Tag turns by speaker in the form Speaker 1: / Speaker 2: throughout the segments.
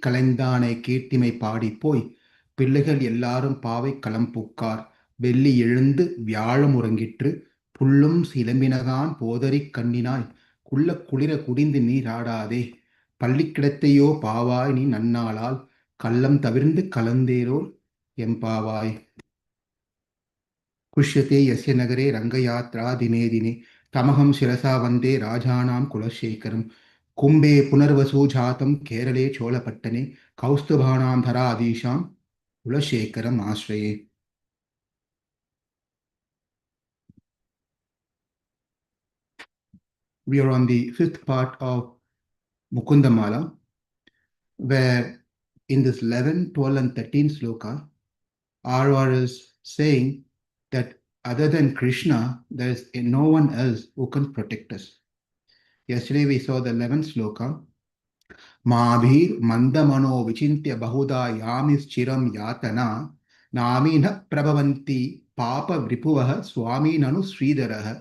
Speaker 1: கலைந்தானை கீர்த்திமை பாடிப்போய் பிள்ளைகள் எல்லாரும் பாவை களம்புக்கார் வெள்ளி எழுந்து வியாழம் உறங்கிற்று புல்லும் சிலம்பினகான் போதரிக் கண்ணினாய் குள்ள குளிர குடிந்து நீராடாதே பள்ளிக்கிடத்தையோ பாவாய் நீ நன்னாளால் கள்ளம் தவிர்ந்து கலந்தேரோர் எம்பாவாய். குஷ்யதே யஸ்ய நகரே ரங்கயாத்ரா தினே தினே தமகம் சிரசா வந்தே ராஜானாம் Kulasekaram கும்பே புனர்வசூ ஜாதம் கேரளே சோழபட்டனே கௌஸ்துபானாம் தராதீஷாம் Kulasekaram ஆஸ்ரயே. We are on the fifth part of Mukunda Mālā, where in this 11, 12 and 13 sloka, Āļvār is saying that other than Krishna, there is no one else who can protect us. Yesterday we saw the 11th sloka. Mābhir mandamano vichintya bahuda yamis chiram yatana namina prabhavanti papa vripuvaha swami nanu sridaraha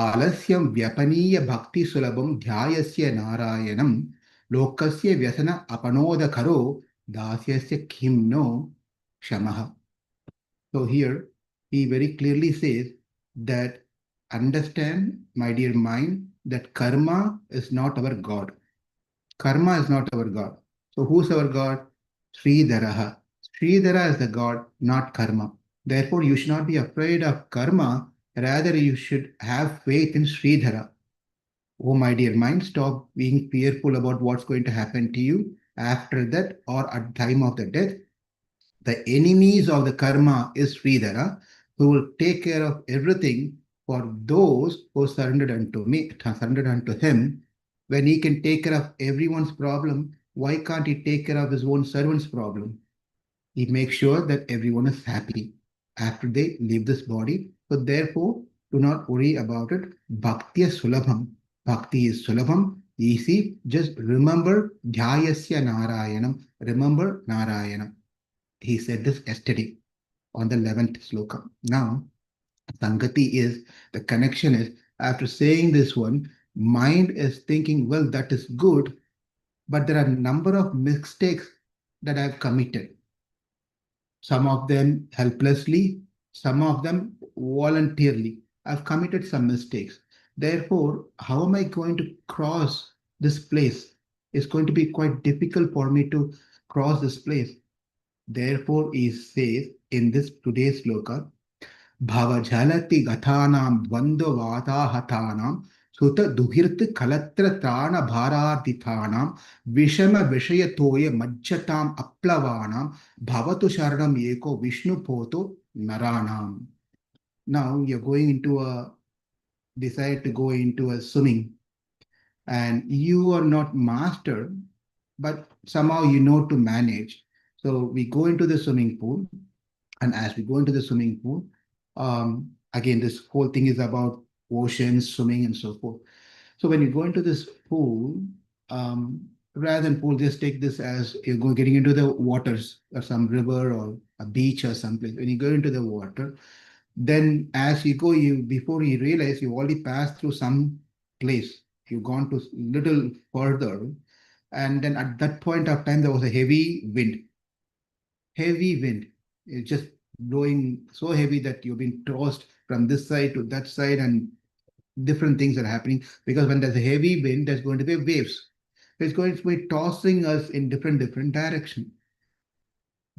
Speaker 1: आलस्यं व्यपनीय भक्ति सुलभम ध्यायस्य नारायणं लोकस्य व्यसन अपनोदकरो दास्यस्य किम्नो क्षमः. So here he very clearly says that understand, my dear mind, that karma is not our God. Karma is not our God. So who's our God? Sridharaha. Sridhara is the God, not karma. Therefore you should not be afraid of karma. Rather, you should have faith in Sridhara. Oh, my dear mind, stop being fearful about what's going to happen to you after that or at the time of the death. The enemies of the karma is Sridhara, who will take care of everything for those who surrendered unto me, surrendered unto him. When he can take care of everyone's problem, why can't he take care of his own servant's problem? He makes sure that everyone is happy after they leave this body. So therefore, do not worry about it. Bhakti is sulabham. Bhakti is sulabham, easy. Just remember Dhyayasya Narayanam. Remember Narayana. He said this yesterday on the 11th sloka. Now, Sangati is, the connection is, after saying this one, mind is thinking, well, that is good, but there are a number of mistakes that I have committed. Some of them helplessly, some of them voluntarily. I've committed some mistakes. Therefore, how am I going to cross this place? It's going to be quite difficult for me to cross this place. Therefore, he says in this today's sloka, bhava-jaladhi-gatānām dvandva-vātāhatānām suta-duhitr kalatra-trān a-bhārārditānām aya-toye majjatām āplavānām bhavatu śaran eko Viṣṇu u-poto narān. Now you're going into decide to go into a swimming and you are not master, but somehow you know to manage. So we go into the swimming pool, and as we go into the swimming pool, again, this whole thing is about oceans, swimming and so forth. So when you go into this pool, rather than pool, just take this as you're getting into the waters or some river or a beach or someplace. When you go into the water, then as you go, before you realize you already passed through some place, you've gone to little further, and then at that point of time there was a heavy wind. Heavy wind. It's just blowing so heavy that you've been tossed from this side to that side, and different things are happening, because when there's a heavy wind, there's going to be waves. It's going to be tossing us in different directions.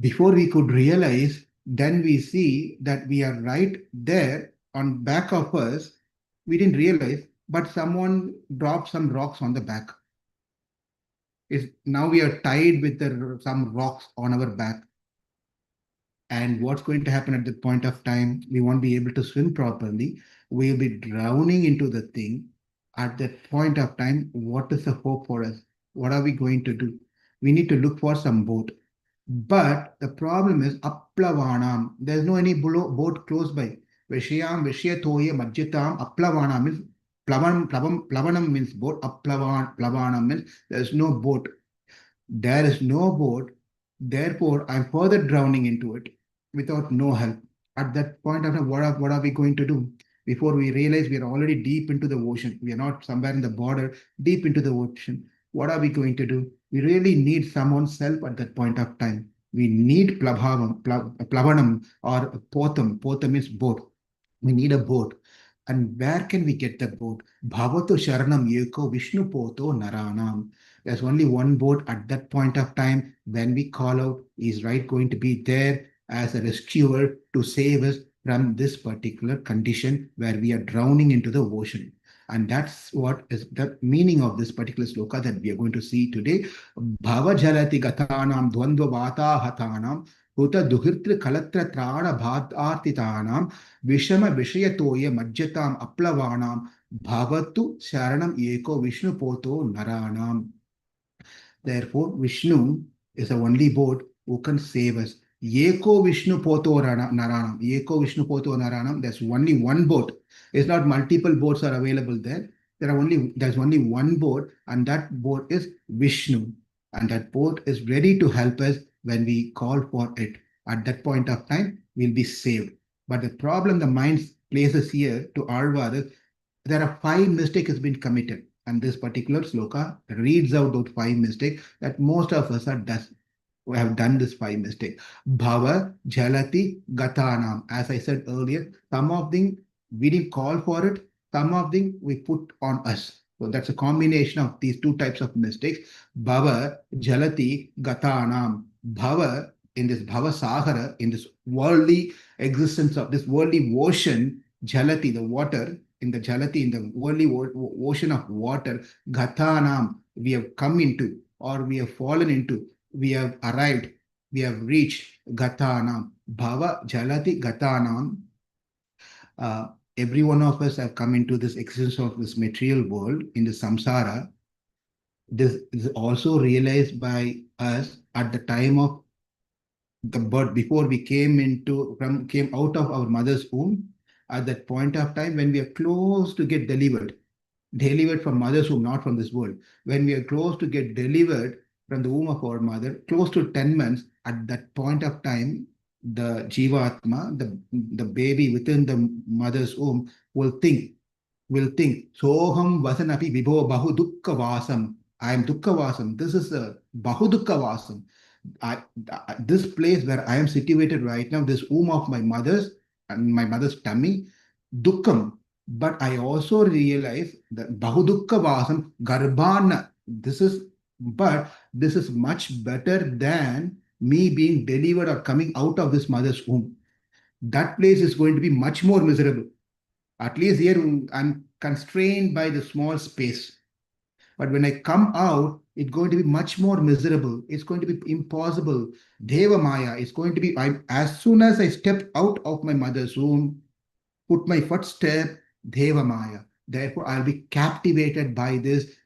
Speaker 1: Before we could realize, then we see that we are right there on back of us. We didn't realize, but someone dropped some rocks on the back. Now we are tied with some rocks on our back. And what's going to happen at that point of time? We won't be able to swim properly. We'll be drowning into the thing. At that point of time, what is the hope for us? What are we going to do? We need to look for some boat. But the problem is āplavānām. There's no any boat close by. aya-toye majjatām, āplavānām means plavanam means boat. āplavānām means there's no boat. There is no boat. Therefore, I'm further drowning into it without no help. At that point of time, what are we going to do? Before we realize we are already deep into the ocean. We are not somewhere in the border, deep into the ocean. what are we going to do? We really need someone's help at that point of time. We need plavanam or potam. Potam is boat. We need a boat. And where can we get the boat? Bhavatu sharanam yeko Viṣṇu poto narānām. There's only one boat at that point of time. When we call out, he's right going to be there as a rescuer to save us from this particular condition where we are drowning into the ocean. And that's what is the meaning of this particular sloka that we are going to see today. Bhava-jaladhi-gatānām dvandva-vātāhatānām suta-duhitr kalatra-trān a-bhārārditānām aya-toye majjatām āplavānām bhavatu śaran eko Viṣṇu poto narānām. Therefore, Vishnu is the only boat who can save us. Eko Viṣṇu poto narānām. Eko Viṣṇu poto narānām. There's only one boat. It's not multiple boats are available there. There's only one boat, and that boat is Vishnu. And that boat is ready to help us when we call for it. At that point of time, we'll be saved. But the problem the mind places here to Āḻvār is there are 5 mistakes has been committed. And this particular sloka reads out those 5 mistakes that most of us have done this 5 mistakes. Bhava-jaladhi-gatānām. As I said earlier, some of them we didn't call for it, some of them we put on us. So that's a combination of these 2 types of mistakes. Bhava-jaladhi-gatānām. Bhava, in this bhava-saghara, in this worldly existence of this worldly ocean, jalati, the water, in the jalati, in the worldly ocean of water, gatānām, we have come into, or we have fallen into, we have arrived, we have reached gatānām. Bhava-jaladhi-gatānām. Every one of us have come into this existence of this material world in the Saṁsāra. This is also realized by us at the time of the birth, before we came out of our mother's womb. At that point of time when we are close to get delivered from mother's womb, not from this world. When we are close to get delivered from the womb of our mother, close to 10 months, at that point of time, the jivatma, the baby within the mother's womb will think, Soham vasanapi vibho bahu dukkha vasam. I am dukkha vasam. This is the bahu dukkha vasam. This place where I am situated right now, this womb of my mother's tummy, dukkham. But I also realize that bahu dukkha vasam garbhana. This is much better than me being delivered or coming out of this mother's womb. That place is going to be much more miserable. At least here I'm constrained by the small space. But when I come out, it's going to be much more miserable. It's going to be impossible. Deva Maya is going to be, as soon as I step out of my mother's womb, put my footstep, Deva Maya. Therefore, I'll be captivated by this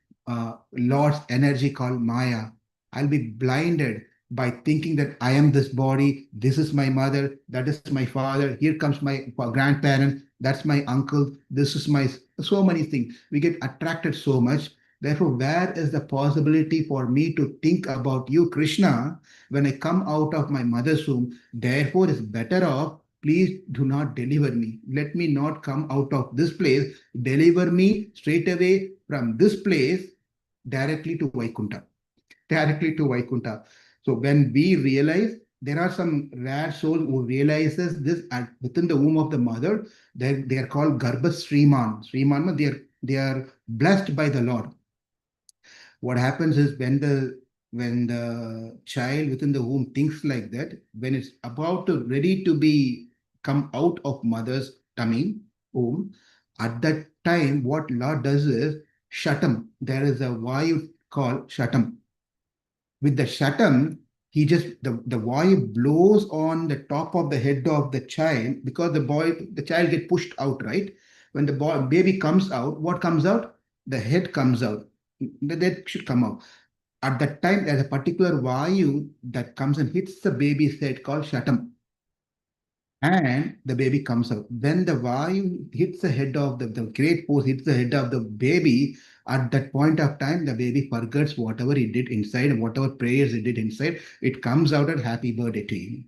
Speaker 1: Lord's energy called Maya. I'll be blinded by thinking that I am this body, this is my mother, that is my father, here comes my grandparent, that's my uncle, this is my, so many things. We get attracted so much. Therefore, where is the possibility for me to think about you, Krishna, when I come out of my mother's womb? Therefore, it's better off, please do not deliver me. Let me not come out of this place. Deliver me straight away from this place directly to Vaikuntha. Directly to Vaikuntha. So when we realize, there are some rare souls who realizes this within the womb of the mother, they are called Garbha Sriman. Sriman, they are blessed by the Lord. What happens is when the child within the womb thinks like that, when it's about to ready to be come out of mother's tummy, womb, at that time, what Lord does is shatam. There is a vayu called shatam. With the shatam, he just the vayu blows on the top of the head of the child, because the child get pushed out, right? When the baby comes out, what comes out? The head comes out. The head should come out. At that time, there's a particular vayu that comes and hits the baby's head called shatam. And the baby comes out. When the vayu hits the head of the great force hits the head of the baby, at that point of time, the baby forgets whatever he did inside and whatever prayers he did inside. It comes out at happy birthday to you.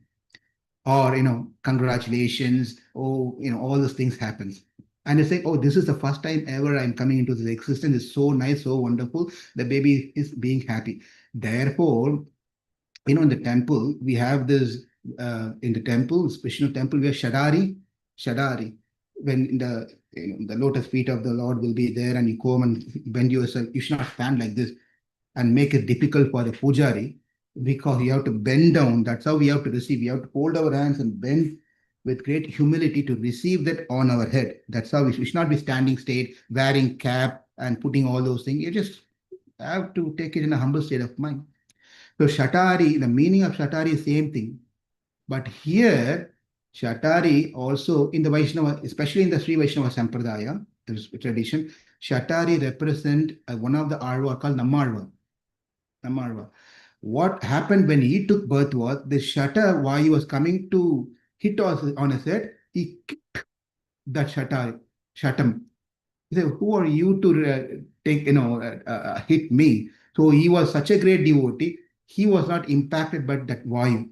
Speaker 1: Or, congratulations. Oh, all those things happens. And it's like, oh, this is the first time ever I'm coming into this existence. It's so nice, so wonderful. The baby is being happy. Therefore, in the temple, we have this, in the temple, Vishnu temple, we have Shadari. When the lotus feet of the Lord will be there and you come and bend yourself, you should not stand like this and make it difficult for the pujari, because you have to bend down. That's how we have to receive. We have to hold our hands and bend with great humility to receive that on our head. That's how we should not be standing straight, wearing cap and putting all those things. You just have to take it in a humble state of mind. So Shatari, the meaning of Shatari is same thing. But here, Shatari also in the Vaishnava, especially in the Sri Vaishnava Sampradaya, this tradition, Shatari represent one of the Āḻvār called Nammalvar. What happened when he took birth was the Shata, while he was coming to hit on his head, he kicked that Shatam. He said, who are you to hit me? So he was such a great devotee. He was not impacted by that vayu.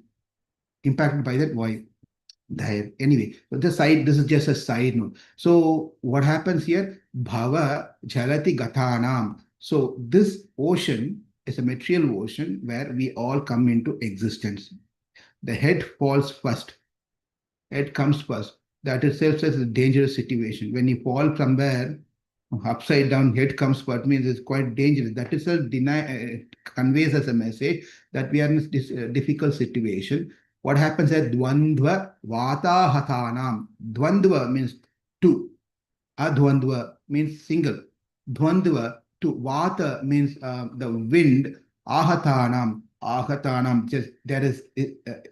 Speaker 1: Anyway, so this is just a side note. So what happens here? Bhava-jaladhi-gatānām. So this ocean is a material ocean where we all come into existence. The head falls first. Head comes first. That itself is a dangerous situation. When you fall somewhere upside down, head comes first, means it's quite dangerous. That itself conveys us a message that we are in this difficult situation. What happens at dvandva-vātāhatānām? Dvandva means two. A-dvandva means single. Dvandva, two. Vata means the wind. Ahatānām,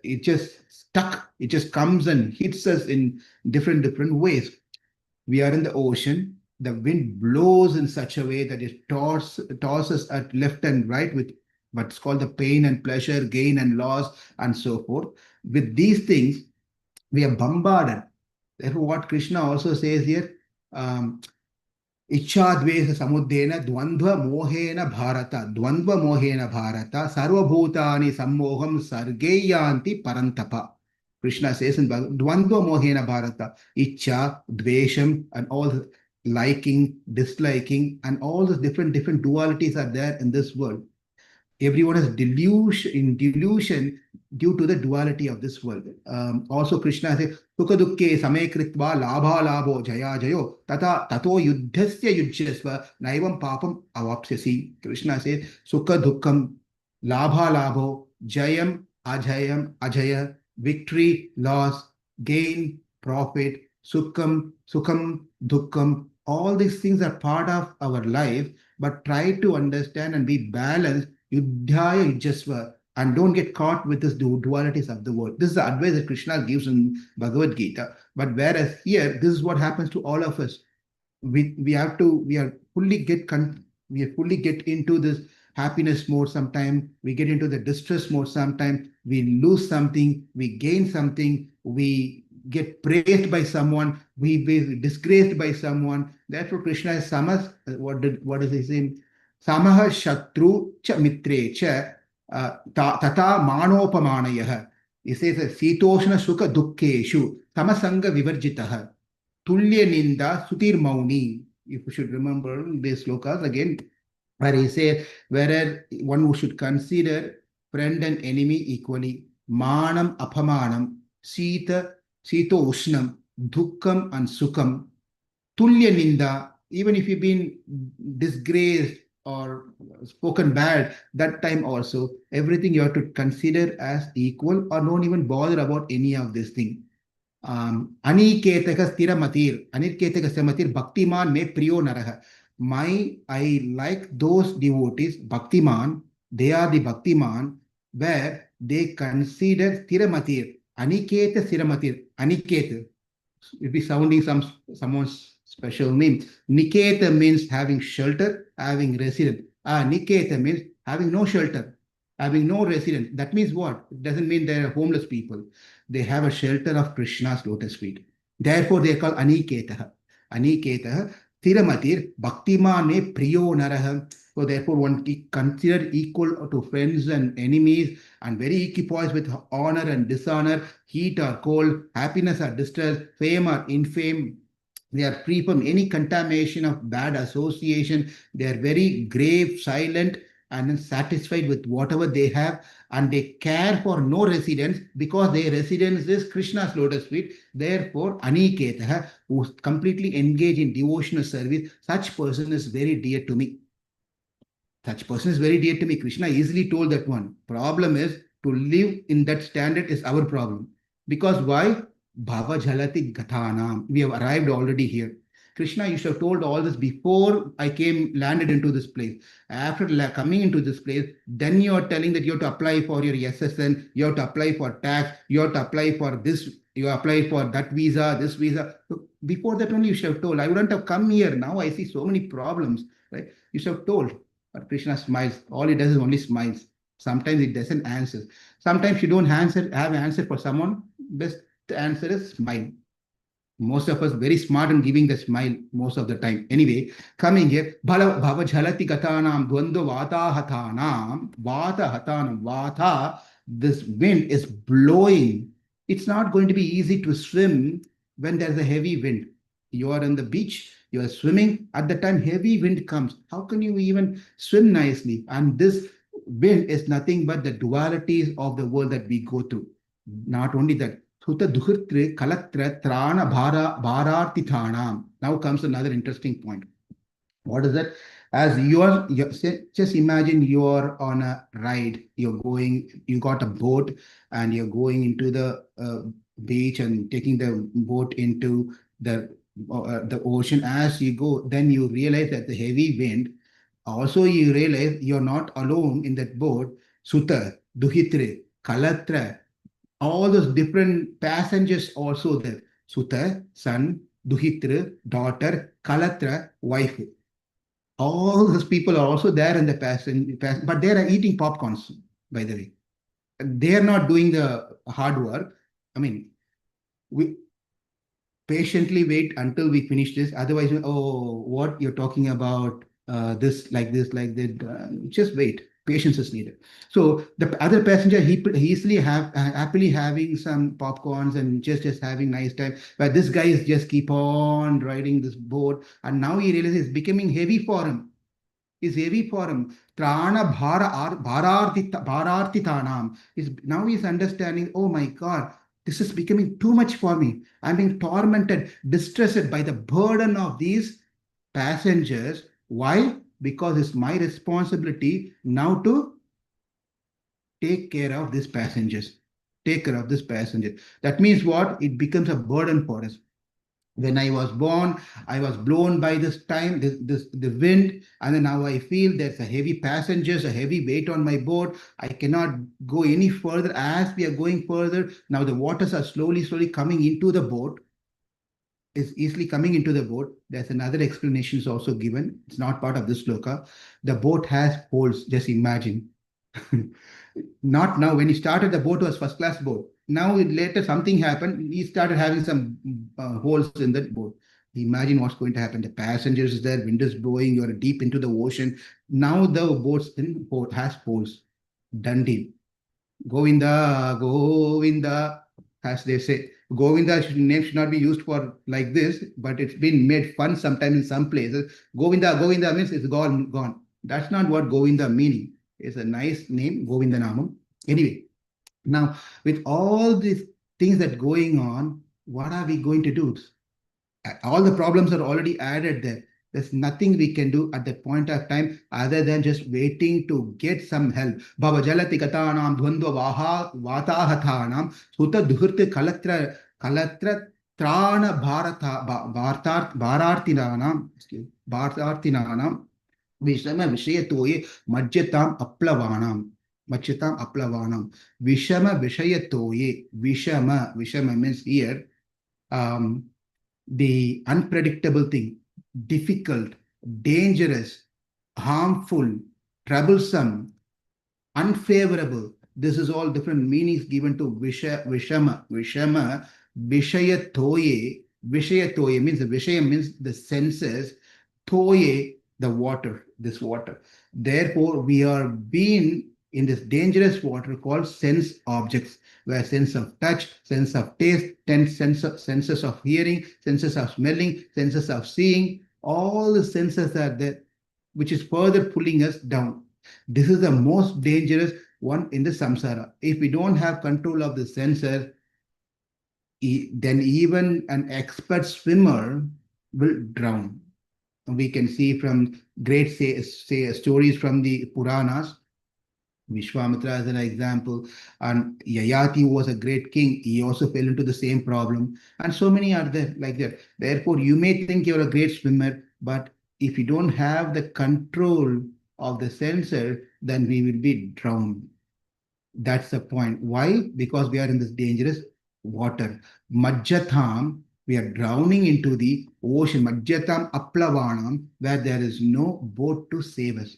Speaker 1: it just stuck. It just comes and hits us in different ways. We are in the ocean. The wind blows in such a way that it tosses at left and right with what's called the pain and pleasure, gain and loss, and so forth. With these things, we are bombarded. Therefore, what Krishna also says here, Ichchādvesa samuddhena dvandva-mohena bharata sarvabhutani sammoham sargeyanti parantapa. Krishna says in dvandva-mohena bharata, Ichcha, dvesham, and all the liking, disliking, and all the different dualities are there in this world. Everyone is delusion due to the duality of this world. Also, Krishna says, suta-duhitr samekritva labha-labho jaya-jayo tato yuddhasya yujyasva naivam papam avapsyasi. Krishna says, suka-dukkam, labha-labho, jayam, ajaya, victory, loss, gain, profit, sukham, dukkam. All these things are part of our life, but try to understand and be balanced. Yuddhaya yujyasva, and don't get caught with this dualities of the world. This is the advice that Krishna gives in Bhagavad Gita. But whereas here, this is what happens to all of us. We fully get into this happiness mode sometime. We get into the distress mode sometime. We lose something. We gain something. We get praised by someone. We be disgraced by someone. Therefore, Krishna is samas. What is he saying? Samaha shatru cha mitre cha tata manopamanayah. He says, Sitoshna sukha dukkeshu samasanga vivarjitaha tulya ninda sutir mauni. If you should remember these slokas again, where he says, whereas one who should consider friend and enemy equally, manam apamanam, sita ushnam, dukkam and sukham, tulya ninda, even if you've been disgraced or spoken bad, that time also, everything you have to consider as equal, or don't even bother about any of this thing. Aniketaka sthiramatir, aniketaka sthiramatir, bhaktiman me priyo naraha. I like those devotees, bhaktiman, they are the bhaktiman, where they consider sthiramatir, aniketa sthiramatir, aniketa. It'll be sounding someone's special name. Niketa means having shelter, having residence. Niketa means having no shelter, having no residence. That means what? It doesn't mean they're homeless people. They have a shelter of Krishna's lotus feet. Therefore, they are called Aniketaha. Aniketaha, Tiramatir, Bhaktimane Priyo Naraha. So therefore, one considered equal to friends and enemies, and very equipoised with honor and dishonor, heat or cold, happiness or distress, fame or infame, They are free from any contamination of bad association. They are very grave, silent, and satisfied with whatever they have, and they care for no residence because their residence is Krishna's lotus feet. Therefore, Aniketaha, who completely engaged in devotional service, such person is very dear to me. Such person is very dear to me. Krishna easily told that one. Problem is to live in that standard is our problem. Because why? Bhava-jaladhi-gatānām. We have arrived already here. Krishna, you should have told all this before I landed into this place. After coming into this place, then you are telling that you have to apply for your SSN, you have to apply for tax, you have to apply for this, you apply for that visa, this visa. So before that only you should have told. I wouldn't have come here. Now I see so many problems, right? You should have told. But Krishna smiles. All he does is only smiles. Sometimes he doesn't answer. Sometimes you don't have an answer for someone. Best answer is smile. Most of us very smart in giving the smile most of the time. Anyway, coming here, bhava-jaladhi-gatānām, dvandva-vātāhatānām, vātāhatānām, vāta, this wind is blowing. It's not going to be easy to swim when there's a heavy wind. You are on the beach, you are swimming, at the time heavy wind comes. How can you even swim nicely? And this wind is nothing but the dualities of the world that we go through. Not only that, suta-duhitr, kalatra-trān, a-bhārārditānām. Now comes another interesting point. What is that? As you're just imagine you're on a ride, you got a boat and you're going into the beach and taking the boat into the ocean. As you go, then you realize that the heavy wind. Also, you realize you're not alone in that boat. Suta-duhitr, kalatra, all those different passengers also there. Suta, son, duhitr, daughter, kalatra, wife. All those people are also there in the passenger, but they are eating popcorns, by the way. They are not doing the hard work. I mean, we patiently wait until we finish this. Otherwise, oh, what you're talking about, this, like that. Just wait. Patience is needed. So the other passenger, he easily happily having some popcorns and just having nice time. But this guy is just keep on riding this boat, and now he realizes it's becoming heavy for him. It's heavy for him. Trāna bhārārditānām. Now he's understanding. Oh my God, this is becoming too much for me. I'm being tormented, distressed by the burden of these passengers. Why? Because it's my responsibility now to take care of these passengers. Take care of this passenger. That means what? It becomes a burden for us. When I was born, I was blown by the wind, and then now I feel there's a heavy passengers, a heavy weight on my boat. I cannot go any further. As we are going further, now the waters are slowly coming into the boat. Is easily coming into the boat. There's another explanation is also given. It's not part of this sloka. The boat has holes. Just imagine. Not now. When he started, the boat was first class boat. Now later something happened. He started having some holes in the boat. Imagine what's going to happen. The passengers is there, wind is blowing, you're deep into the ocean. Now the boat has holes. Done deal. Govinda, Govinda, as they say. Govinda name should not be used for like this, but it's been made fun sometime in some places. Govinda means it's gone. That's not what Govinda meaning. It's a nice name, Govinda Namam. Anyway, now with all these things that going on, what are we going to do? All the problems are already added there. There's nothing we can do at that point of time other than just waiting to get some help. Bhava-jaladhi-gatānām, dvandva-vātāhatānām, suta-duhitr, kalatra-trān, a-bhārārditānām, aya-toye, majjatām, āplavānām. Viṣṇu means here, the unpredictable thing, difficult, dangerous, harmful, troublesome, unfavorable. This is all different meanings given to Viṣṇu. Viṣaya-toye. Viṣaya-toye means the Viṣaya means the senses. Toye, the water, this water. Therefore, we are being in this dangerous water called sense objects, where sense of touch, sense of taste, senses of hearing, senses of smelling, senses of seeing, all the senses are there, which is further pulling us down. This is the most dangerous one in the samsara. If we don't have control of the senses, then even an expert swimmer will drown. We can see from great stories from the Puranas. Vishwamitra as an example, and Yayati was a great king. He also fell into the same problem, and so many are there like that. Therefore, you may think you're a great swimmer, but if you don't have the control of the sensor, then we will be drowned. That's the point. Why? Because we are in this dangerous water. Majjatām, we are drowning into the ocean. Majjatām āplavānām, where there is no boat to save us.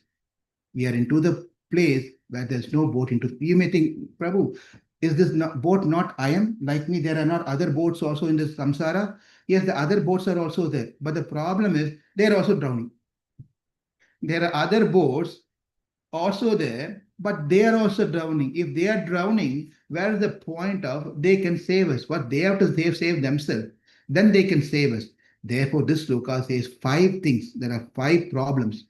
Speaker 1: We are into the place where there's no boat into. You may think, Prabhu, is this boat not I am? Like me, there are not other boats also in this samsara? Yes, the other boats are also there. But the problem is, they're also drowning. There are other boats also there, but they are also drowning. If they are drowning, where is the point of they can save us? What they have to save themselves, then they can save us. Therefore, this sloka says 5 things. There are 5 problems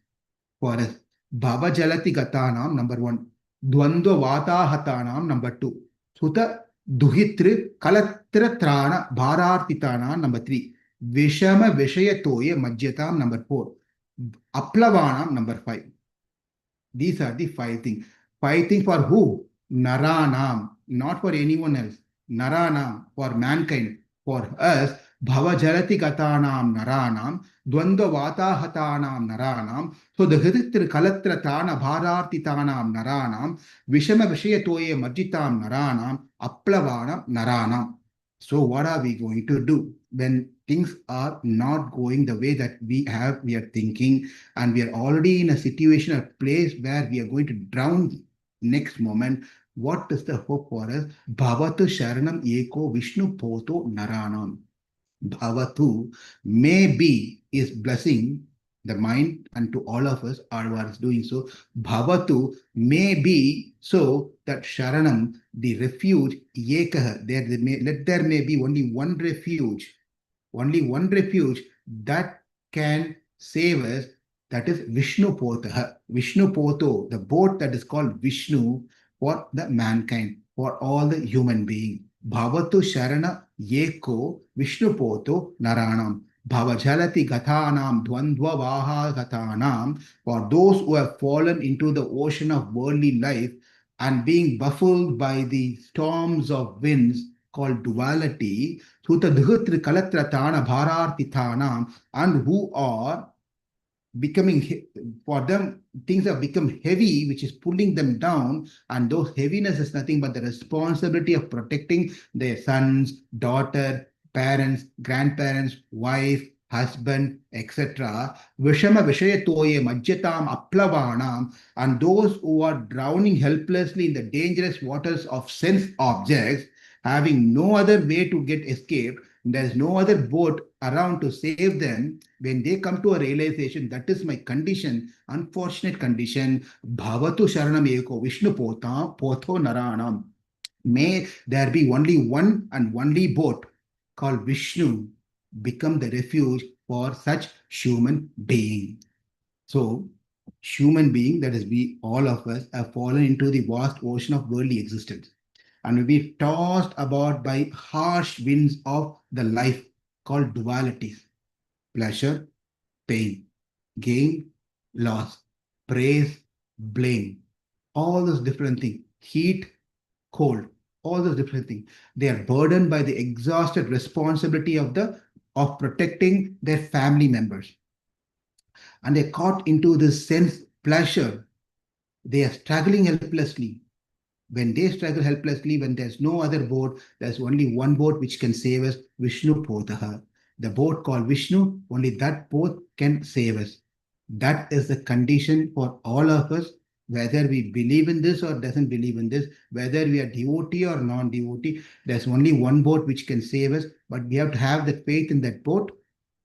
Speaker 1: for us. Bhava-jaladhi-gatānām, number 1. Dvandva-vātāhatānām, number 2. Suta-duhitr, kalatra-trān, a-bhārārditānām, number 3. aya-toye, majjatām, number 4. āplavānām, number 5. These are the 5 things. 5 things for who? Narānām, not for anyone else. Narānām, for mankind. For us, bhava-jaladhi-gatānām narānām, dvandva-vātāhatānām narānām, suta-duhitr, kalatra-trān, a-bhārārditānām narānām, aya-toye, majjatām narānām, āplavānām narānām. So what are we going to do when things are not going the way that we are thinking, and we are already in a situation, a place where we are going to drown next moment? What is the hope for us? Bhavatu śaranam eko Viṣṇu-poto narānām. Bhavatu may be is blessing the mind, and to all of us, āļvār is doing so. Bhavatu may be so that śaranam, the refuge, ekah, there may be only one refuge that can save us, that is Viṣṇu-potah. Viṣṇu-poto, the boat that is called Vishnu for the mankind, for all the human being. Bhavatu śarana eko Viṣṇu-poto narānām. Bhava-jaladhi-gatānām, dvandva-vātāhatānām, for those who have fallen into the ocean of worldly life and being baffled by the storms of winds called duality, suta-duhitr, kalatra-trān, a-bhārārditānām, and who are becoming, for them, things have become heavy, which is pulling them down, and those heaviness is nothing but the responsibility of protecting their sons, daughter, parents, grandparents, wife, husband, etc. aya-toye, majjatām, āplavānām, and those who are drowning helplessly in the dangerous waters of sense objects, having no other way to get escape. There's no other boat around to save them. When they come to a realization, that is my condition, unfortunate condition. Bhavatu śaranam eko Viṣṇu-poto narānām. May there be only one and only boat called Vishnu become the refuge for such human being. So, human being, that is we, all of us, have fallen into the vast ocean of worldly existence, and will be tossed about by harsh winds of the life called dualities. Pleasure, pain, gain, loss, praise, blame, all those different things, heat, cold, all those different things. They are burdened by the exhausted responsibility of protecting their family members. And they're caught into this sense pleasure. They are struggling helplessly. When they struggle helplessly, when there's no other boat, there's only one boat which can save us, Viṣṇu-potah. The boat called Vishnu, only that boat can save us. That is the condition for all of us, whether we believe in this or doesn't believe in this, whether we are devotee or non-devotee. There's only one boat which can save us, but we have to have the faith in that boat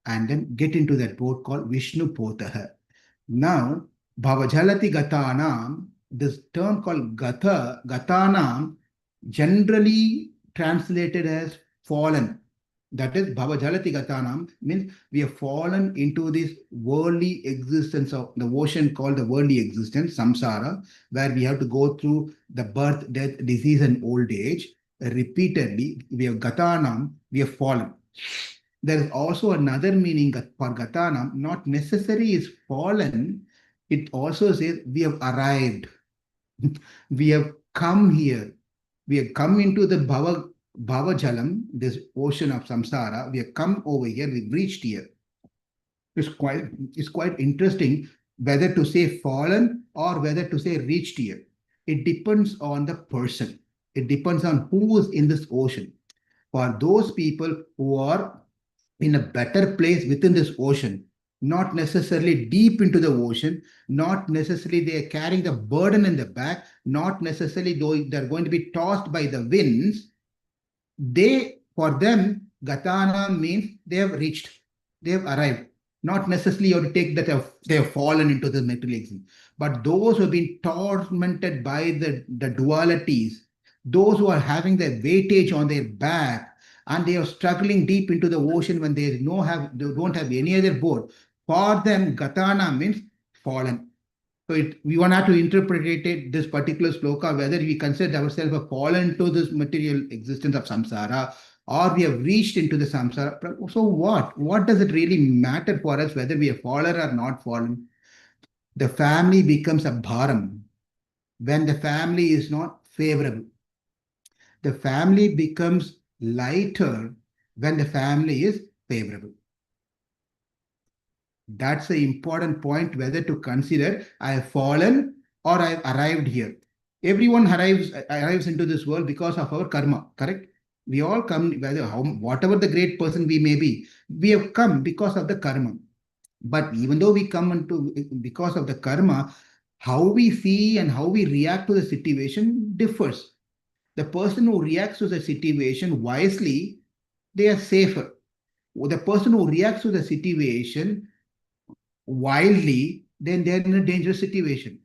Speaker 1: and then get into that boat called Viṣṇu-potah. Now, bhava-jaladhi-gatānām, this term called gatānām, generally translated as fallen. That is bhava-jaladhi-gatānām, means we have fallen into this worldly existence of the ocean called the worldly existence, Saṁsāra, where we have to go through the birth, death, disease, and old age. Repeatedly, we have gatānām, we have fallen. There is also another meaning for gatānām, not necessarily is fallen, it also says we have arrived. We have come here. We have come into the bhava-jalam, this ocean of samsara. We have come over here. We've reached here. It's quite interesting whether to say fallen or whether to say reached here. It depends on the person. It depends on who is in this ocean. For those people who are in a better place within this ocean, not necessarily deep into the ocean, not necessarily they are carrying the burden in the back, not necessarily though they're going to be tossed by the winds, for them, gatānām means they have reached, they have arrived. Not necessarily you have to take that they have fallen into the material existence. But those who have been tormented by the dualities, those who are having the weightage on their back, and they are struggling deep into the ocean when they don't have any other boat, for them, gatānām means fallen. So we want to have to interpret it, this particular sloka, whether we consider ourselves a fallen to this material existence of samsara, or we have reached into the samsara. So what? What does it really matter for us whether we are fallen or not fallen? The family becomes a bhāram when the family is not favorable. The family becomes lighter when the family is favorable. That's the important point, whether to consider I have fallen or I have arrived here. Everyone arrives into this world because of our karma, correct? We all come, whatever the great person we may be, we have come because of the karma. But even though we come because of the karma, how we see and how we react to the situation differs. The person who reacts to the situation wisely, they are safer. The person who reacts to the situation wildly, then they're in a dangerous situation.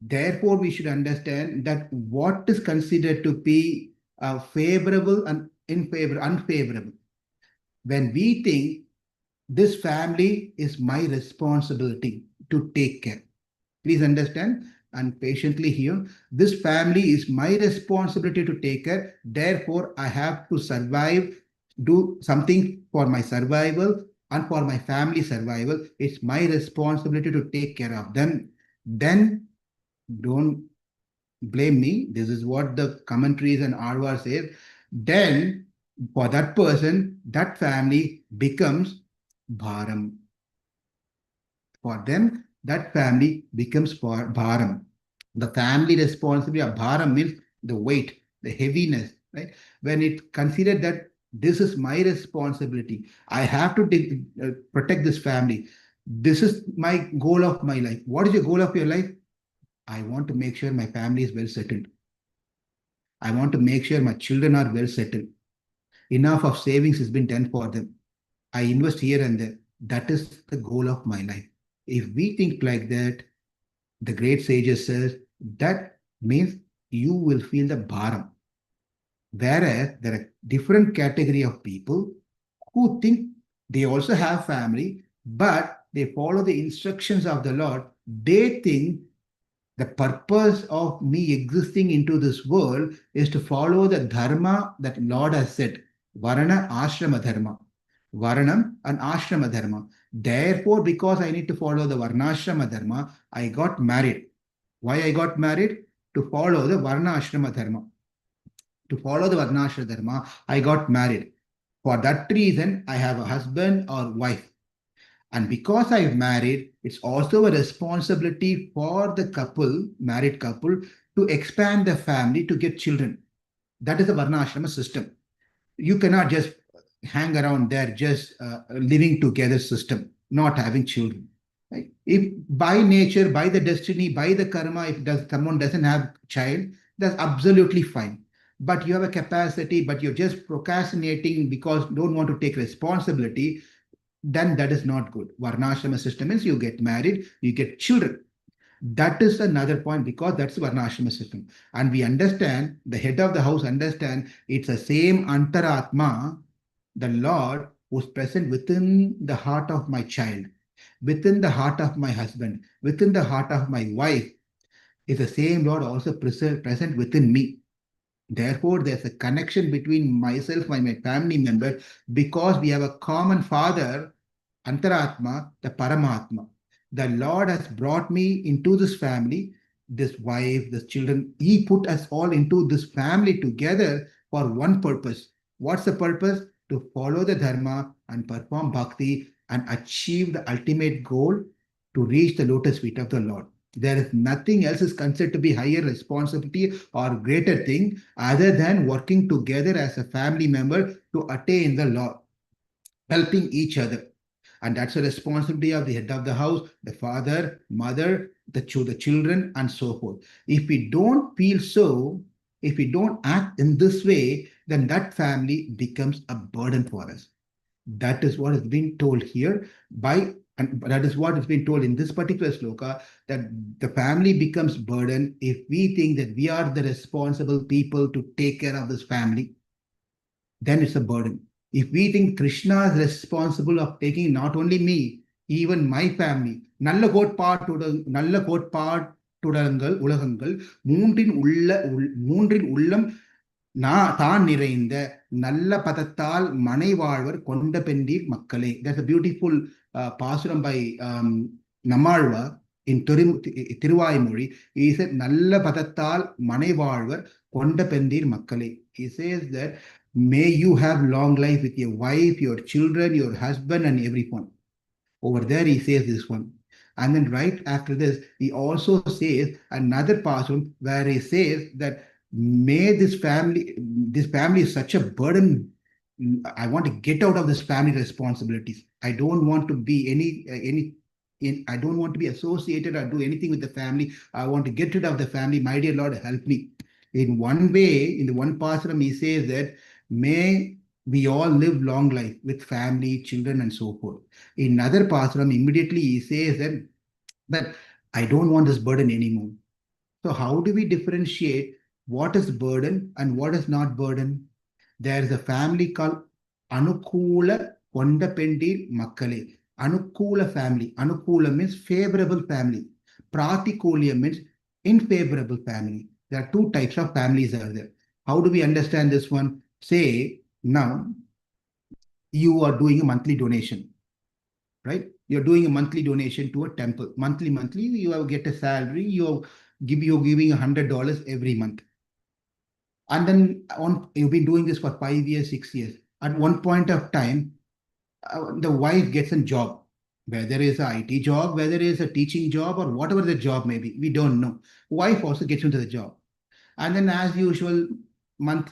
Speaker 1: Therefore, we should understand that what is considered to be favorable and unfavorable. When we think this family is my responsibility to take care, please understand and patiently hear, this family is my responsibility to take care. Therefore, I have to survive, do something for my survival and for my family survival. It's my responsibility to take care of them. Then don't blame me. This is what the commentaries and āḻvār say. Then for that person, that family becomes bhāram. For them, that family becomes bhāram. The family responsibility of bhāram means the weight, the heaviness, right? When it considered that this is my responsibility, I have to protect this family. This is my goal of my life. What is your goal of your life? I want to make sure my family is well settled. I want to make sure my children are well settled. Enough of savings has been done for them. I invest here and there. That is the goal of my life. If we think like that, the great sages says, that means you will feel the bhāram. Whereas there are different category of people who think they also have family, but they follow the instructions of the Lord. They think the purpose of me existing into this world is to follow the dharma that Lord has said, varana ashrama dharma, varanam and ashrama dharma. Therefore, because I need to follow the varnashrama dharma, I got married. Why I got married? To follow the varna ashrama dharma. To follow the varnashrama dharma, I got married. For that reason, I have a husband or wife. And because I've married, it's also a responsibility for the couple, married couple, to expand the family to get children. That is the varna ashrama system. You cannot just hang around there, just living together system, not having children. Right? If by nature, by the destiny, by the karma, if someone doesn't have child, that's absolutely fine. But you have a capacity, but you're just procrastinating because you don't want to take responsibility, then that is not good. Varnashrama system means you get married, you get children. That is another point, because that's the Varnashrama system. And we understand, the head of the house understand, it's the same Antaratma, the Lord, who's present within the heart of my child, within the heart of my husband, within the heart of my wife, is the same Lord also present within me. Therefore, there's a connection between myself and my family member, because we have a common father, Antaratma, the Paramatma. The Lord has brought me into this family, this wife, this children. He put us all into this family together for one purpose. What's the purpose? To follow the Dharma and perform bhakti and achieve the ultimate goal, to reach the lotus feet of the Lord. There is nothing else is considered to be higher responsibility or greater thing other than working together as a family member to attain the Lord, helping each other. And that's the responsibility of the head of the house, the father, mother, the children, and so forth. If we don't feel so, if we don't act in this way, then that family becomes a burden for us. That is what has been told here by, and that is what has been told in this particular sloka, that the family becomes burden if we think that we are the responsible people to take care of this family. Then it's a burden. If we think Krishna is responsible of taking not only me, even my family, நல்ல கோட்பாட்டுடங்கள் உலகங்கள் மூன்றின் உள்ளம் தான் நிறைந்த நல்ல பதத்தால் மனை வாழ்வர் கொண்ட பெண்டீர் மக்களே. That's a beautiful பாசுரம் by Nammalvar in Tiruvaimozhi. He said, நல்ல பதத்தால் மனை வாழ்வர் கொண்ட பெண்டீர் மக்களே. He says that may you have long life with your wife, your children, your husband, and everyone. Over there, he says this one. And then right after this, he also says another passage where he says that may this family is such a burden. I want to get out of this family responsibilities. I don't want to be I don't want to be associated or do anything with the family. I want to get rid of the family. My dear Lord, help me. In one way, in the one passage, he says that may we all live long life with family, children, and so forth. In another passage, immediately he says that I don't want this burden anymore. So how do we differentiate what is burden and what is not burden? There is a family called Anukula Kondapendi Makkale. Anukula family. Anukula means favorable family. Pratikulya means unfavorable family. There are two types of families are there. How do we understand this one? Say, now you are doing a monthly donation, right? You're doing a monthly donation to a temple. Monthly, you have get a salary, you're giving $100 every month. And then you've been doing this for 5 years, 6 years. At one point of time, the wife gets a job, whether it's an IT job, whether it's a teaching job, or whatever the job may be, we don't know. Wife also gets into the job. And then as usual,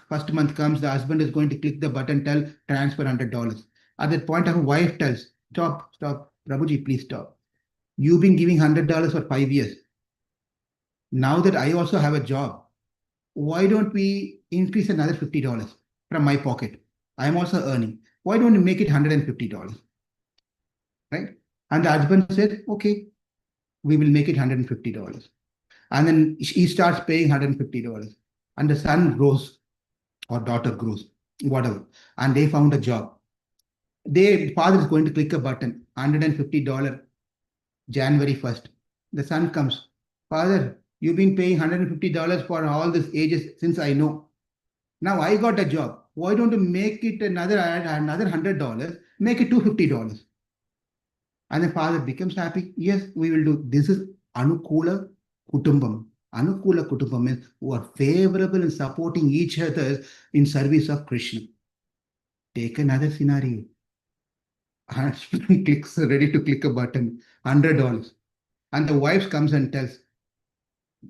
Speaker 1: first month comes, the husband is going to click the button, tell transfer $100. At that point, our wife tells, stop, Prabhuji, please stop. You've been giving $100 for 5 years. Now that I also have a job, why don't we increase another $50 from my pocket? I'm also earning. Why don't we make it $150? Right? And the husband said, okay, we will make it $150. And then he starts paying $150. And the son grows or daughter grows, whatever. And they found a job. Father is going to click a button, $150, January 1st. The son comes, Father, you've been paying $150 for all these ages since I know. Now I got a job. Why don't you make it another $100, make it $250? And the father becomes happy. Yes, we will do. This is Anukula Kutumbam. Anukula Kutumbam means who are favorable in supporting each other in service of Krishna. Take another scenario. Clicks, ready to click a button, $100. And the wife comes and tells,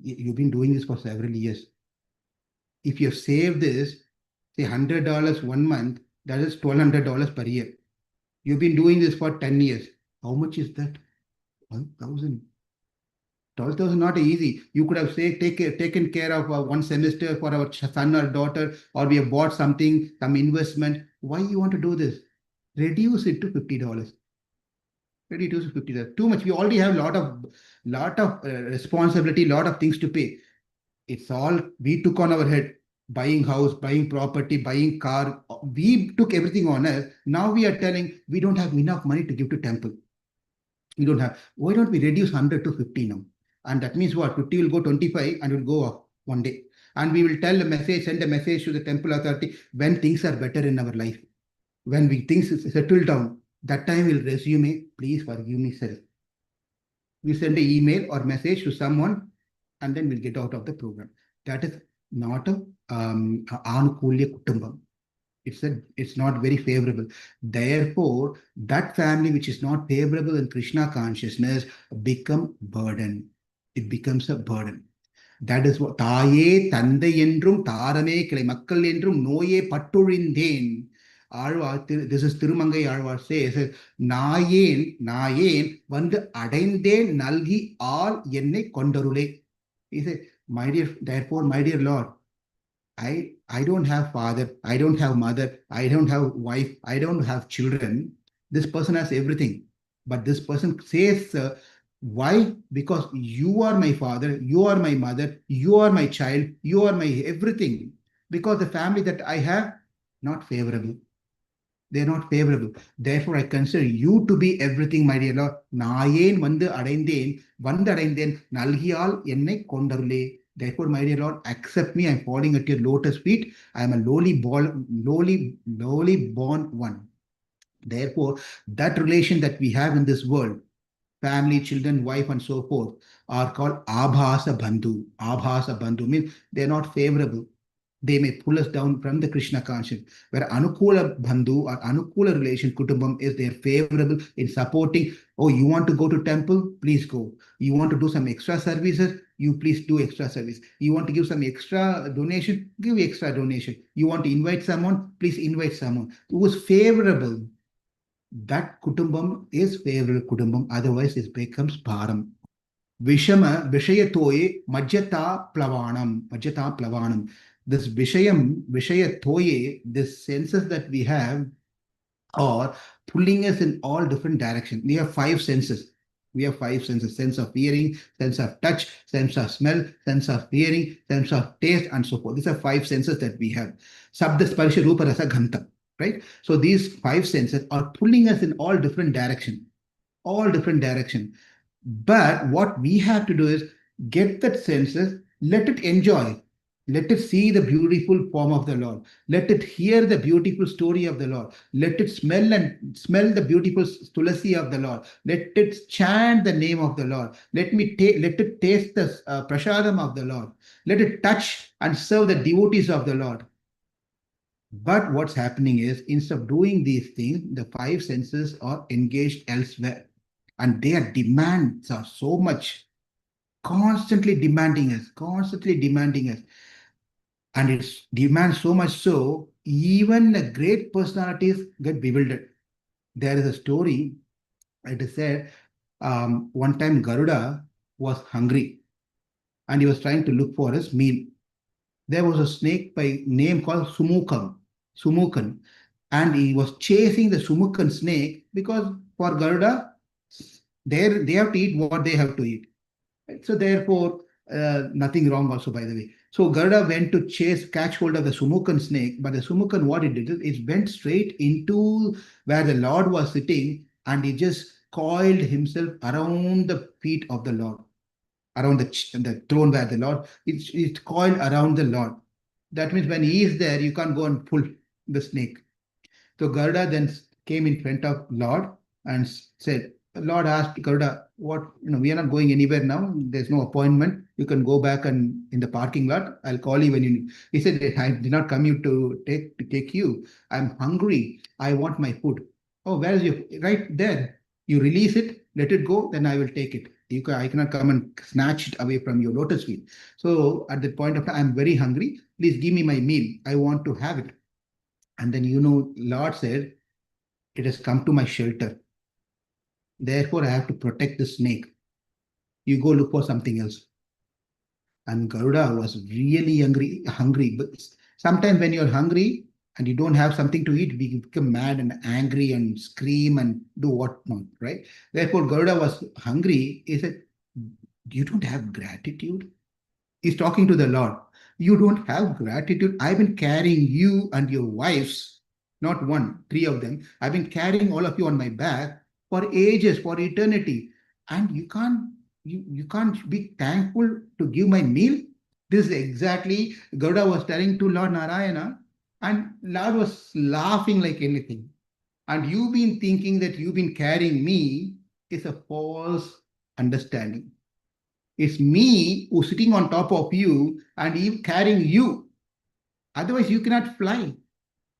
Speaker 1: you've been doing this for several years. If you save this, say $100 1 month, that is $1,200 per year. You've been doing this for 10 years. How much is that? 1,000. 12,000 not easy. You could have taken care of one semester for our son or daughter, or we have bought something, some investment. Why you want to do this? Reduce it to $50. ready to 50. Too much. We already have lot of responsibility, lot of things to pay. It's all we took on our head. Buying house, buying property, buying car. We took everything on us. Now we are telling we don't have enough money to give to temple. We don't have. Why don't we reduce 100 to 50 now? And that means what? 50 will go 25 and will go up one day. And we will tell a message, send a message to the temple authority when things are better in our life. When we things settle down, that time we'll resume, please forgive me, sir. We send an email or message to someone and then we'll get out of the program. That is not a anukulya kutumbam. It's not very favorable. Therefore, that family which is not favorable in Krishna consciousness become burden. It becomes a burden. That is what தாயே தந்தை என்றும் தாரமே கிளை மக்கள் என்றும் நோயே பட்டொழிந்தேன். Āڵvār, this is Tirumangai Āڵvār says, நாயேன் நாயேன் வந்து அடைந்தேன் நல்கி ஆள் என்னை கொண்டருளே. He said, my dear, therefore, my dear Lord, I don't have father, I don't have mother, I don't have wife, I don't have children. This person has everything. But this person says, why? Because you are my father, you are my mother, you are my child, you are my everything. Because the family that I have, not favorable. They're not favorable. Therefore, I consider you to be everything, my dear Lord. நாயேன் வந்து அடைந்தேன் நல்கியால் என்னை கொண்டருளே. Therefore, my dear Lord, accept me. I'm falling at your lotus feet. I am a lowly born one. Therefore, that relation that we have in this world, family, children, wife, and so forth, are called abhasa bandhu. Abhasa bandhu means they're not favorable. They may pull us down from the Krishna consciousness. Where anukula bandhu or anukula relation kutumbam is they're favorable in supporting. Oh, you want to go to temple? Please go. You want to do some extra services? You please do extra service. You want to give some extra donation? Give extra donation. You want to invite someone? Please invite someone who is favorable. That kutumbam is favorable kutumbam. Otherwise, it becomes bharam. aya-toye majjatām. This aya-toye, this senses that we have are pulling us in all different directions. We have five senses. Sense of hearing, sense of touch, sense of smell, sense of hearing, sense of taste, and so forth. These are five senses that we have. Sabda, sparsha, rupa, rasa, gandha. Right? So these five senses are pulling us in all different directions. But what we have to do is get that senses, let it enjoy. Let it see the beautiful form of the Lord. Let it hear the beautiful story of the Lord. Let it smell the beautiful tulasi of the Lord. Let it chant the name of the Lord. Let it taste the prasadam of the Lord. Let it touch and serve the devotees of the Lord. But what's happening is, instead of doing these things, the five senses are engaged elsewhere. And their demands are so much, constantly demanding us. And it's demands so much so, even the great personalities get bewildered. There is a story, it is said, one time Garuda was hungry and he was trying to look for his meal. There was a snake by name called Sumukan, and he was chasing the Sumukan snake because for Garuda, they have to eat what they have to eat. So therefore, nothing wrong also, by the way. So Garuda went to catch hold of the Sumukan snake, but the Sumukan, what it did is it went straight into where the Lord was sitting, and he just coiled himself around the feet of the Lord, around the throne where the Lord, it's coiled around the Lord. That means when he is there, you can't go and pull the snake. So Garuda then came in front of Lord and said, Lord asked Garuda, we are not going anywhere now. There's no appointment. You can go back and in the parking lot. I'll call you when you need. He said, I did not come here to take you. I'm hungry. I want my food. Oh, where is your, right there. You release it, let it go, then I will take it. I cannot come and snatch it away from your lotus feet. So at that point of time, I'm very hungry. Please give me my meal. I want to have it. And then, Lord said, it has come to my shelter. Therefore, I have to protect the snake. You go look for something else. And Garuda was really hungry. But sometimes when you're hungry and you don't have something to eat, we become mad and angry and scream and do whatnot, right? Therefore, Garuda was hungry. He said, you don't have gratitude? He's talking to the Lord. You don't have gratitude. I've been carrying you and your wives, not one, three of them. I've been carrying all of you on my back for ages, for eternity. And you can't be thankful to give my meal. This is exactly Garuda was telling to Lord Narayana, and Lord was laughing like anything. And you've been thinking that you've been carrying me is a false understanding. It's me who's sitting on top of you and even carrying you. Otherwise, you cannot fly.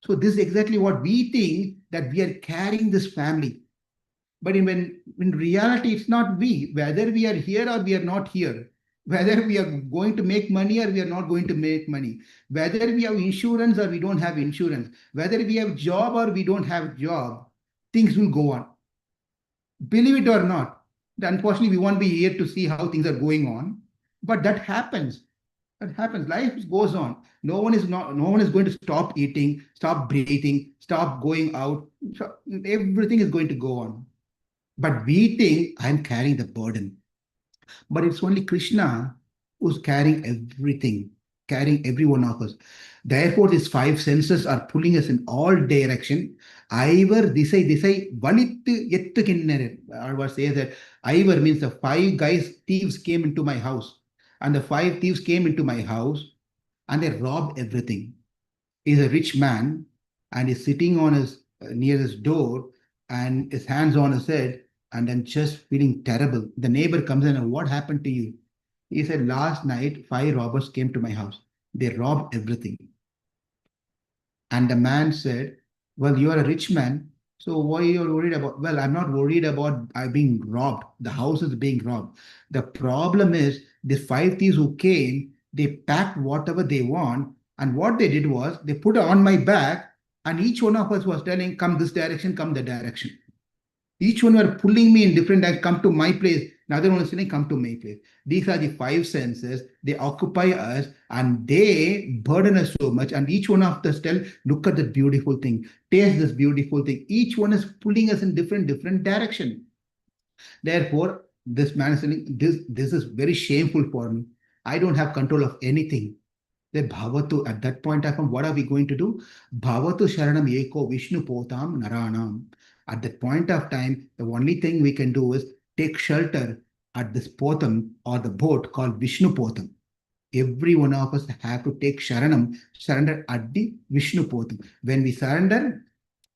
Speaker 1: So this is exactly what we think, that we are carrying this family. But in reality, it's not we. Whether we are here or we are not here, whether we are going to make money or we are not going to make money, whether we have insurance or we don't have insurance, whether we have job or we don't have job, things will go on. Believe it or not, unfortunately, we won't be here to see how things are going on, but that happens. That happens. Life goes on. No one is going to stop eating, stop breathing, stop going out. So everything is going to go on. But we think I'm carrying the burden. But it's only Krishna who's carrying everything, carrying every one of us. Therefore, these five senses are pulling us in all direction. Ivar disai valittu ettu kinnaru. Āڵvār says that Ivar means the five thieves came into my house. And the five thieves came into my house and they robbed everything. He's a rich man and he's sitting on his near his door and his hands on his head and then just feeling terrible. The neighbor comes in and, what happened to you? He said, last night, 5 robbers came to my house. They robbed everything. And the man said, well, you are a rich man, so why are you worried about? Well, I'm not worried about being robbed. The house is being robbed. The problem is the 5 thieves who came, they packed whatever they want. And what they did was they put it on my back and each one of us was telling, come this direction, come that direction. Each one were pulling me in different directions, come to my place. Another one is saying, come to my place. These are the 5 senses. They occupy us and they burden us so much. And each one of us tell, look at the beautiful thing. Taste this beautiful thing. Each one is pulling us in different direction. Therefore, this man is saying, this is very shameful for me. I don't have control of anything. The bhavatu, at that point of time, what are we going to do? Bhavatu sharanam eko Viṣṇu potam narānām. At that point of time, the only thing we can do is take shelter at this potam or the boat called Viṣṇu potam. Every one of us have to take surrender at the Viṣṇu potam. When we surrender,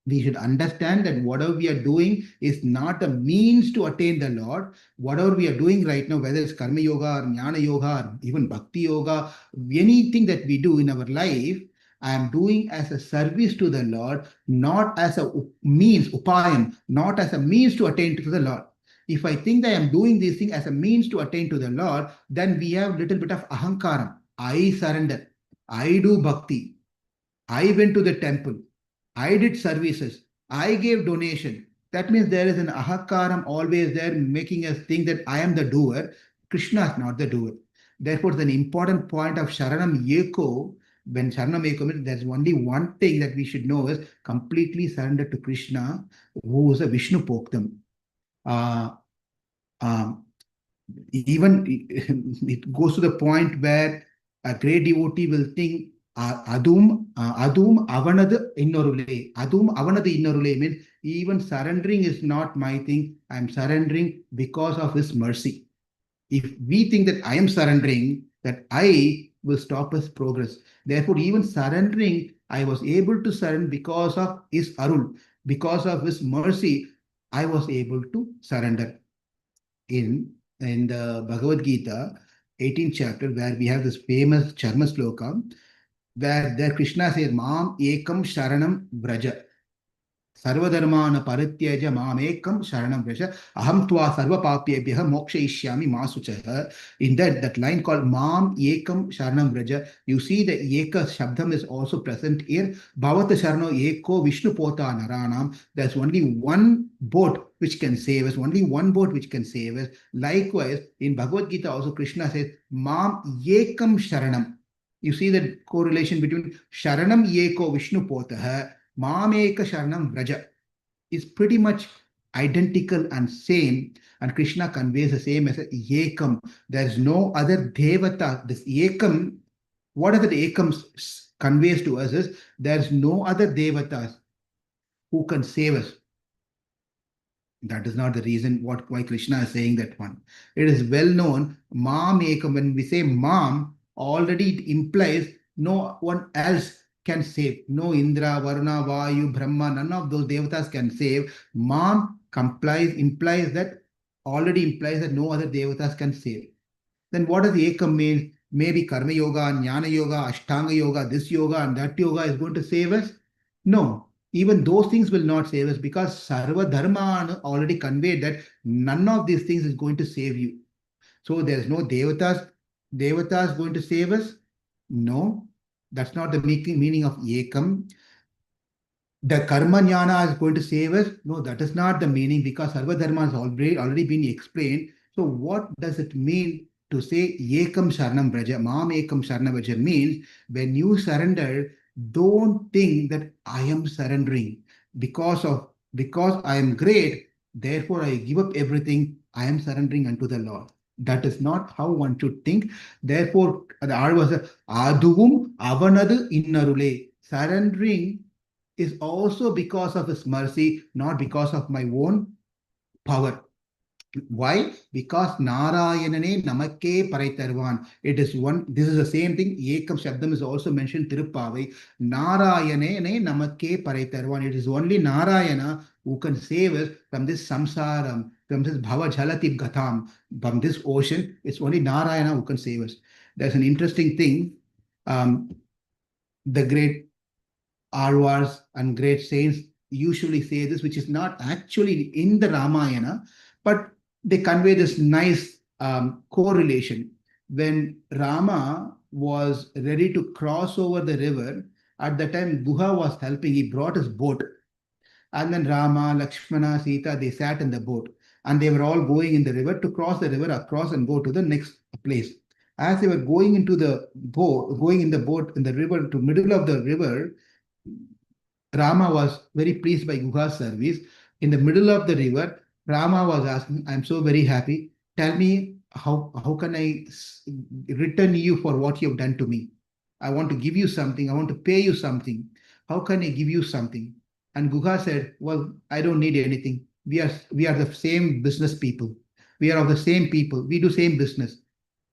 Speaker 1: we should understand that whatever we are doing is not a means to attain the Lord. Whatever we are doing right now, whether it's karma yoga or jnana yoga or even bhakti yoga, anything that we do in our life, I am doing as a service to the Lord, not as a means, upayam, not as a means to attain to the Lord. If I think that I am doing this thing as a means to attain to the Lord, then we have a little bit of ahankaram. I surrender. I do bhakti. I went to the temple. I did services. I gave donation. That means there is an ahakaram always there making us think that I am the doer. Krishna is not the doer. Therefore, the important point of sharanam eko, when sharanam eko means there's only one thing that we should know is completely surrender to Krishna, who is a Viṣṇu poktam. Even it goes to the point where a great devotee will think adum avanadu innorule. Adum avanadu innorule means even surrendering is not my thing. I'm surrendering because of His mercy. If we think that I am surrendering, that I will stop His progress. Therefore, even surrendering, I was able to surrender because of His arul, because of His mercy. I was able to surrender. In the Bhagavad Gita, 18th chapter, where we have this famous Charma Sloka, where there Krishna says, Mam ekam sharanam vraja. Sarvadharmana parityaja mam ekam sharanam vraja. Aham tva sarva papyebhyaha mokshayishyami ma suchaha. In that line called Mam ekam sharanam vraja, you see the eka shabdam is also present here. Bhavata sharano eko Viṣṇu pota narānām. There's only one boat which can save us, only one boat which can save us. Likewise, in Bhagavad Gita also Krishna says, Mam ekam sharanam. You see the correlation between Sharanam Yeko Viṣṇu Potaha, Mameka Sharanam Vraja is pretty much identical and same. And Krishna conveys the same as Ekam. There is no other Devata. This Ekam, what are the Ekam conveys to us is there is no other Devatas who can save us. That is not the reason why Krishna is saying that one. It is well known, Mam Ekam, when we say Mam, already it implies no one else can save. No Indra, Varuna, Vayu, Brahma, none of those devatas can save. Mam implies that no other devatas can save. Then what does Ekam mean? Maybe Karma Yoga, Jnana Yoga, Ashtanga Yoga, this yoga and that yoga is going to save us? No. Even those things will not save us because Sarva Dharma already conveyed that none of these things is going to save you. So there's no Devatas going to save us? No. That's not the meaning of Ekam. The karma jnana is going to save us? No, that is not the meaning because Sarva Dharma has already been explained. So what does it mean to say Ekam Sharanam Braja? Mam Ekam Sharanam Braja means when you surrender, don't think that I am surrendering because I am great, therefore I give up everything, I am surrendering unto the Lord. That is not how one should think. Therefore, the Āļvār Aduvum Avanadu Innarule. Surrendering is also because of His mercy, not because of my own power. Why? Because Narayanane Namakke Paraitarvan. It is one, this is the same thing. Ekam Shabdam is also mentioned Tirupavai. Narayanane Namakke Paraitarvan. It is only Narayana who can save us from this Saṁsāra, from this bhava-jaladhi-gatānām, from this ocean. It's only Narayana who can save us. There's an interesting thing. The great Āļvārs and great saints usually say this, which is not actually in the Ramayana, but they convey this nice correlation. When Rama was ready to cross over the river, at the time Guha was helping, he brought his boat. And then Rama, Lakshmana, Sita, they sat in the boat. And they were all going in the river to cross the river across and go to the next place. As they were going into the boat, in the river, to middle of the river, Rama was very pleased by Guha's service. In the middle of the river, Rama was asking, I'm so very happy. Tell me, how can I return you for what you have done to me? I want to give you something. I want to pay you something. How can I give you something? And Guha said, well, I don't need anything. We are the same business people. We are of the same people. We do same business.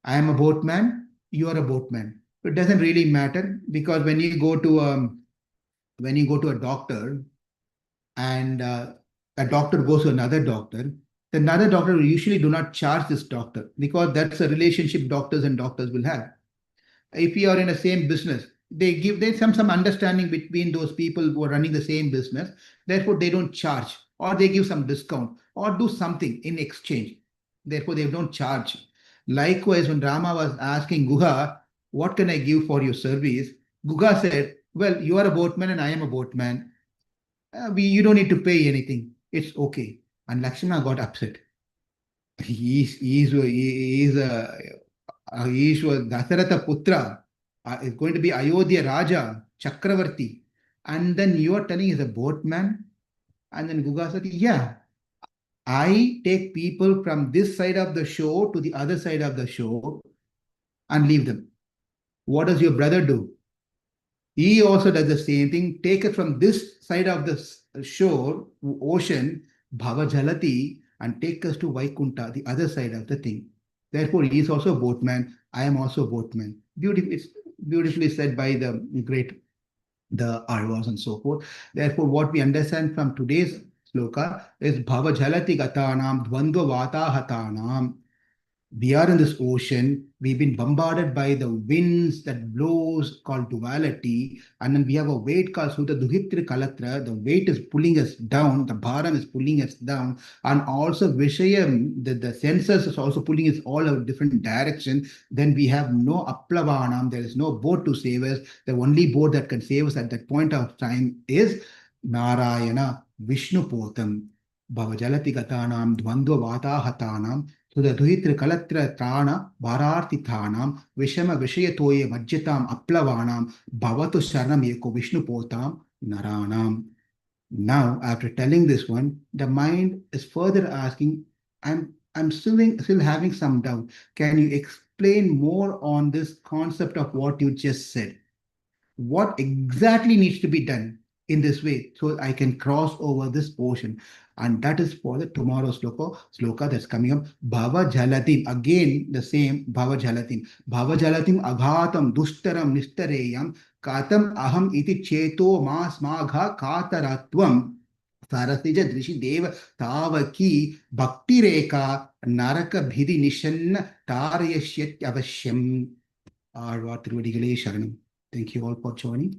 Speaker 1: I am a boatman. You are a boatman. It doesn't really matter because when you go to a doctor and a doctor goes to another doctor, the another doctor usually do not charge this doctor because that's a relationship doctors and doctors will have. If you are in the same business, there's some understanding between those people who are running the same business. Therefore, they don't charge or they give some discount or do something in exchange. Therefore, they don't charge. Likewise, when Rama was asking Guha, what can I give for your service? Guha said, well, you are a boatman and I am a boatman. You don't need to pay anything. It's okay. And Lakshmana got upset. He's Dasaratha Putra. Is going to be Ayodhya Raja, Chakravarti. And then you are telling he's a boatman. And then Guha said, yeah, I take people from this side of the shore to the other side of the shore and leave them. What does your brother do? He also does the same thing. Take it from this side of the shore, ocean, bhava-jaladhi, and take us to Vaikunta, the other side of the thing. Therefore, he is also a boatman. I am also a boatman. It's beautifully said by the Āļvārs and so forth. Therefore, what we understand from today's Sloka is bhava-jaladhi-gatānām, dvandva-vātāhatānām. We are in this ocean. We've been bombarded by the winds that blows called duality. And then we have a weight called suta-duhitr kalatra. The weight is pulling us down. The bharam is pulling us down. And also Vishayam, the senses is also pulling us all a different direction. Then we have no āplavānām. There is no boat to save us. The only boat that can save us at that point of time is Narayana, Viṣṇu Potam. Bhava-jaladhi-gatānām, dvandva-vātāhatānām. suta-duhitr kalatra-trān a-bhārārditānām viṣama-viṣaya-toye majjatām āplavānām bhavatu śaran eko Viṣṇu potāṁ narānām. Now, after telling this one, the mind is further asking, I'm still having some doubt. Can you explain more on this concept of what you just said? What exactly needs to be done in this way so I can cross over this portion? And that is for the tomorrow sloka that's coming up. Bhava-jaladhi, again the same bhava-jaladhi. Bhava-jaladhi aghatam dushtaram nistareyam katam aham iti cheto masmagha kataratvam sarasija drishi deva tavaki bhakti reka naraka bhidi nishanna tarayashyat avashyam. Āڵvār திருவடிகளே சரணம். Thank you all for joining.